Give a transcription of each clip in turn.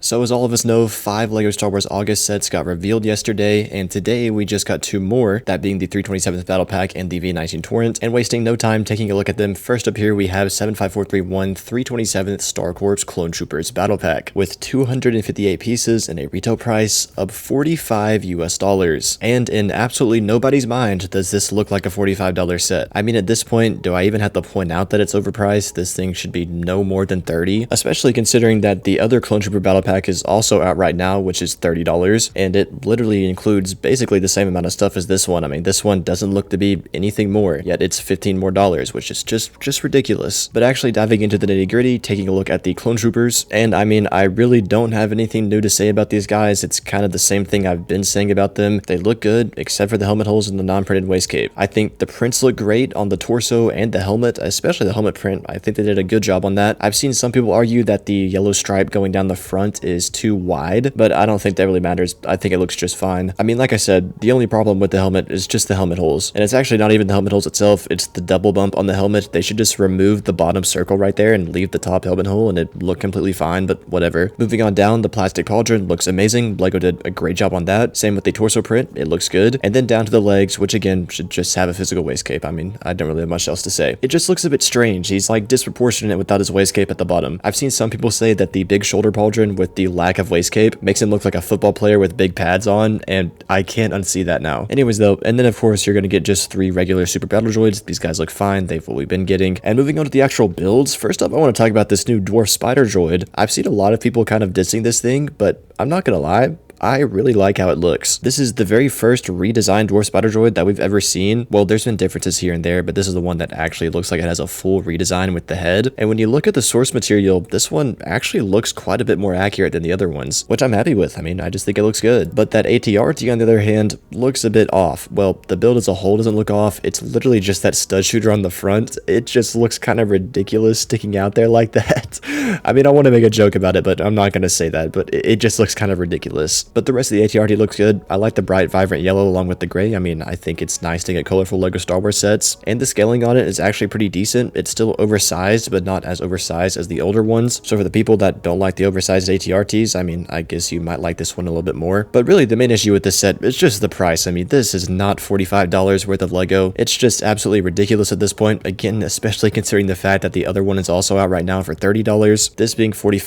So as all of us know, 5 LEGO Star Wars August sets got revealed yesterday, and today we just got 2 more, that being the 327th Battle Pack and the V-19 Torrent, and wasting no time taking a look at them. First up here we have 75431 327th Star Corps Clone Troopers Battle Pack, with 258 pieces and a retail price of $45 US. And in absolutely nobody's mind does this look like a $45 set. I mean, at this point, do I even have to point out that it's overpriced? This thing should be no more than $30, especially considering that the other Clone Trooper Battle Pack is also out right now, which is $30, and it literally includes basically the same amount of stuff as this one. I mean, this one doesn't look to be anything more, yet it's $15 more, which is just ridiculous. But actually diving into the nitty-gritty, taking a look at the Clone Troopers, and I mean, I really don't have anything new to say about these guys. It's kind of the same thing I've been saying about them. They look good, except for the helmet holes and the non-printed waist cape. I think the prints look great on the torso and the helmet, especially the helmet print. I think they did a good job on that. I've seen some people argue that the yellow stripe going down the front is too wide, but I don't think that really matters. I think it looks just fine. I mean, like I said, the only problem with the helmet is just the helmet holes, and it's actually not even the helmet holes itself, it's the double bump on the helmet. They should just remove the bottom circle right there and leave the top helmet hole and it look completely fine, but whatever. Moving on down, the plastic pauldron looks amazing. LEGO did a great job on that. Same with the torso print, it looks good. And then down to the legs, which again should just have a physical waist cape. I mean, I don't really have much else to say. It just looks a bit strange. He's like disproportionate without his waist cape at the bottom. I've seen some people say that the big shoulder pauldron with the lack of waist cape makes him look like a football player with big pads on, and I can't unsee that now. Anyways though, and then of course you're going to get just 3 regular super battle droids. These guys look fine, they've what we've been getting. And moving on to the actual builds, first up I want to talk about this new dwarf spider droid. I've seen a lot of people kind of dissing this thing, but I'm not gonna lie, I really like how it looks. This is the very first redesigned dwarf spider droid that we've ever seen. Well, there's been differences here and there, but this is the one that actually looks like it has a full redesign with the head. And when you look at the source material, this one actually looks quite a bit more accurate than the other ones, which I'm happy with. I mean, I just think it looks good. But that ATRT on the other hand looks a bit off. Well, the build as a whole doesn't look off. It's literally just that stud shooter on the front. It just looks kind of ridiculous sticking out there like that. I mean, I want to make a joke about it, but I'm not going to say that, but it just looks kind of ridiculous. But the rest of the ATRT looks good. I like the bright, vibrant yellow along with the gray. I mean, I think it's nice to get colorful LEGO Star Wars sets, and the scaling on it is actually pretty decent. It's still oversized, but not as oversized as the older ones. So for the people that don't like the oversized ATRTs, I mean, I guess you might like this one a little bit more. But really, the main issue with this set is just the price. I mean, this is not $45 worth of LEGO. It's just absolutely ridiculous at this point. Again, especially considering the fact that the other one is also out right now for $30. This being $45,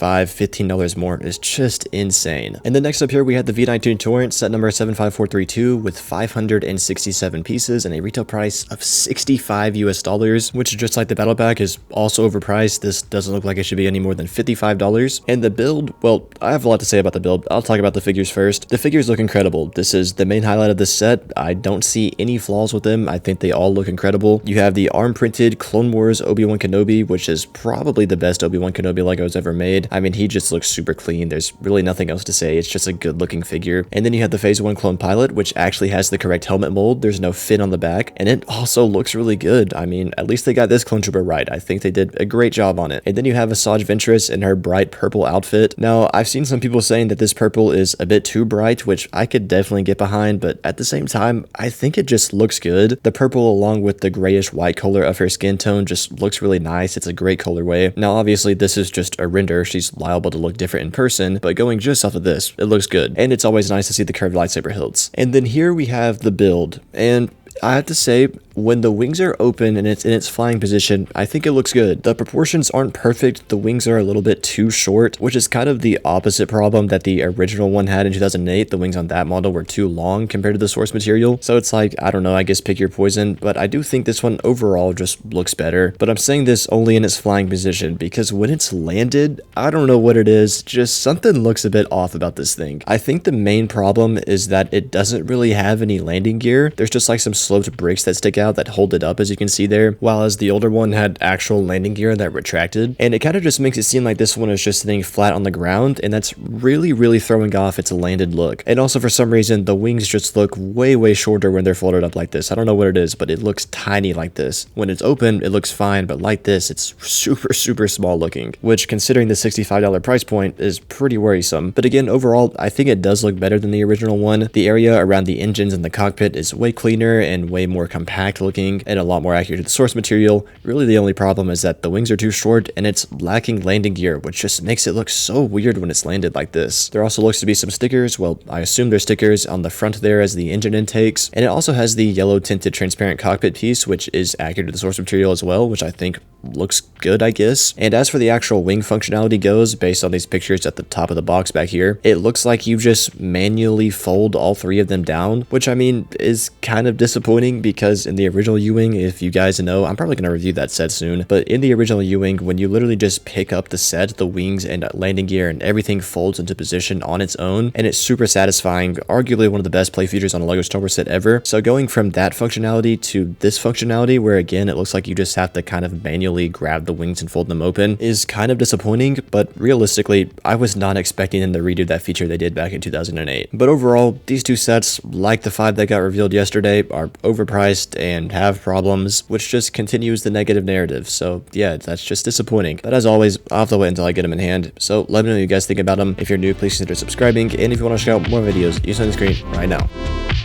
$15 more is just insane. And then next up here, we had the V-19 Torrent, set number 75432, with 567 pieces and a retail price of $65 US, which just like the battle pack is also overpriced. This doesn't look like it should be any more than $55. And the build, well, I have a lot to say about the build. I'll talk about the figures first. The figures look incredible. This is the main highlight of this set. I don't see any flaws with them. I think they all look incredible. You have the arm printed Clone Wars Obi-Wan Kenobi, which is probably the best Obi-Wan Kenobi LEGO's ever made. I mean, he just looks super clean. There's really nothing else to say. It's just a good looking figure. And then you have the Phase 1 Clone Pilot, which actually has the correct helmet mold. There's no fin on the back, and it also looks really good. I mean, at least they got this Clone Trooper right. I think they did a great job on it. And then you have Asajj Ventress in her bright purple outfit. Now, I've seen some people saying that this purple is a bit too bright, which I could definitely get behind, but at the same time, I think it just looks good. The purple along with the grayish white color of her skin tone just looks really nice. It's a great colorway. Now, obviously, this is just a render. She's liable to look different in person, but going just off of this, it looks good. And it's always nice to see the curved lightsaber hilts. And then here we have the build, and I have to say, when the wings are open and it's in its flying position, I think it looks good. The proportions aren't perfect. The wings are a little bit too short, which is kind of the opposite problem that the original one had in 2008. The wings on that model were too long compared to the source material. So it's like, I don't know, I guess pick your poison, but I do think this one overall just looks better. But I'm saying this only in its flying position because when it's landed, I don't know what it is, just something looks a bit off about this thing. I think the main problem is that it doesn't really have any landing gear. There's just like some sloped bricks that stick out that hold it up, as you can see there, while as the older one had actual landing gear that retracted. And it kind of just makes it seem like this one is just sitting flat on the ground, and that's really throwing off its landed look. And also for some reason, the wings just look way shorter when they're folded up like this. I don't know what it is, but it looks tiny like this. When it's open, it looks fine, but like this, it's super small looking, which considering the $65 price point is pretty worrisome. But again, overall, I think it does look better than the original one. The area around the engines and the cockpit is way cleaner, and way more compact looking and a lot more accurate to the source material. Really the only problem is that the wings are too short and it's lacking landing gear, which just makes it look so weird when it's landed like this. There also looks to be some stickers, well I assume they're stickers on the front there as the engine intakes, and it also has the yellow tinted transparent cockpit piece, which is accurate to the source material as well, which I think looks good, I guess. And as for the actual wing functionality goes, based on these pictures at the top of the box back here, it looks like you just manually fold all three of them down, which I mean is kind of disappointing because in the original U-wing, if you guys know, I'm probably going to review that set soon, but in the original U-wing, when you literally just pick up the set, the wings and landing gear and everything folds into position on its own, and it's super satisfying, arguably one of the best play features on a LEGO Star Wars set ever. So going from that functionality to this functionality, where again it looks like you just have to kind of manually grab the wings and fold them open, is kind of disappointing, but realistically, I was not expecting them to redo that feature they did back in 2008. But overall, these two sets, like the 5 that got revealed yesterday, are overpriced and have problems, which just continues the negative narrative. So yeah, that's just disappointing. But as always, I'll have to wait until I get them in hand. So let me know what you guys think about them. If you're new, please consider subscribing, and if you want to check out more videos, you see on the screen right now.